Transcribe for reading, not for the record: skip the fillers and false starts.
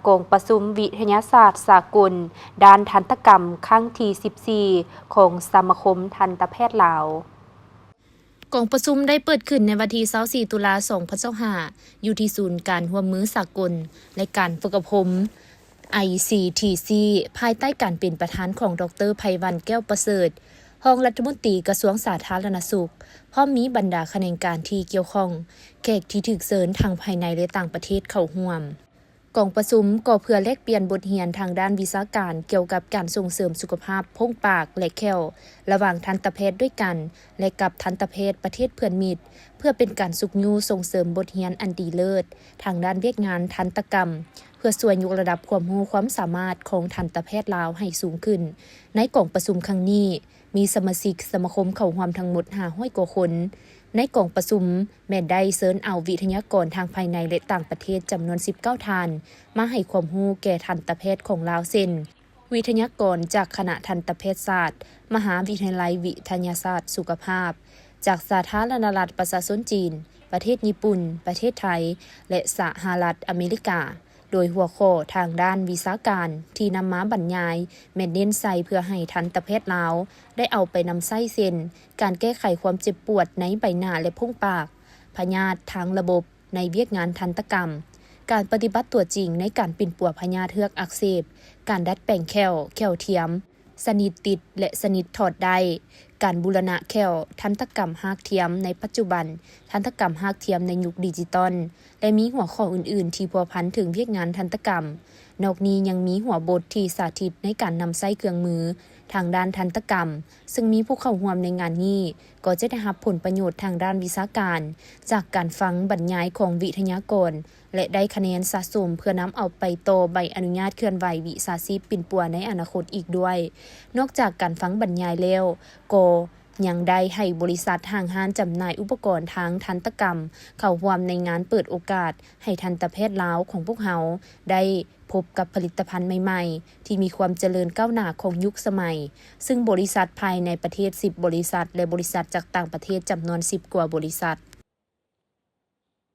กองประชุมวิทยาศาสตร์สากลด้านทันตกรรมครั้งที่ 14 ของสมาคมทันตแพทย์ลาวกองประชุมได้เปิดขึ้นในวันที่24 ตุลาคม 2025 อยู่ที่ศูนย์การร่วมมือสากลและการฝึกอบรม ICTC ภายใต้การเป็นประธานของดร.ไพวันแก้วประเสริฐรองรัฐมนตรีกระทรวงสาธารณสุขพร้อมมีบรรดาคณาการที่เกี่ยวข้องแขกที่ถูกเชิญทางภายในและต่างประเทศเข้าร่วมกองประชุมก็เพื่อแลกเปลี่ยนบทเรียนทางด้านวิชาการเกี่ยวกับการส่งเสริมสุขภาพโพรงปากและแก้วระหว่างทันตแพทย์ด้วยกันและกับทันตแพทย์ประเทศเพื่อนมิตรเพื่อเป็นการสุขยูส่งเสริมบทเรียนอันดีเลิศทางด้านเวียกงานทันตกรรมเพื่อช่วยยกระดับความรู้ความสามารถของทันตแพทย์ลาวให้สูงขึ้นในกองประชุมครั้งนี้มีสมาชิกสมาคมเข้าร่วมทั้งหมด500 กว่าคนในกองประชุมแม่ได้เชิญเอาวิทยากรทางภายในและต่างประเทศจำนวน19 ท่านมาให้ความรู้แก่ทันตแพทย์ของลาวเช่นวิทยากรจากคณะทันตแพทยศาสตร์มหาวิทยาลัยวิทยาศาสตร์สุขภาพจากสาธารณรัฐประชาชนจีนประเทศญี่ปุ่นประเทศไทยและสหรัฐอเมริกาโดยหัวข้อทางด้านวิชาการที่นำมาบรรยายแม่นเน้นใส่เพื่อให้ทันตแพทย์ลาวได้เอาไปนำใช้เส้นการแก้ไขความเจ็บปวดในใบหน้าและโพรงปากพยาธิทางระบบในเวียกงานทันตกรรมการปฏิบัติตัวจริงในการปิ่นปัวพยาธิเทือกอักเสบการดัดแปลงแข้วเทียมสนิทติดและสนิทถอดได้การบูรณะแข้วทันตกรรมหากเทียมในปัจจุบันทันตกรรมหากเทียมในยุคดิจิตอลและมีหัวข้ออื่นๆที่พัวพันถึงเวียกงานทันตกรรมนอกนี้ยังมีหัวบทที่สาธิตในการนำใช้เครื่องมือทางด้านทันตกรรมซึ่งมีผู้เข้าร่วมในงานนี้ก็จะได้รับผลประโยชน์ทางด้านวิชาการจากการฟังบรรยายของวิทยากรและได้คะแนนสะสมเพื่อนำเอาไปต่อใบอนุญาตเคลื่อนไหววิชาชีพปิ่นปัวในอนาคตอีกด้วยนอกจากการฟังบรรยายแล้วก็ยังได้ให้บริษัทห้างร้านจำหน่ายอุปกรณ์ทางทันตกรรมเข้าร่วมในงานเปิดโอกาสให้ทันตแพทย์ลาวของพวกเขาได้พบกับผลิตภัณฑ์ใหม่ๆที่มีความเจริญก้าวหน้าของยุคสมัยซึ่งบริษัทภายในประเทศ10 บริษัทและบริษัทจากต่างประเทศจำนวน10 กว่าบริษัท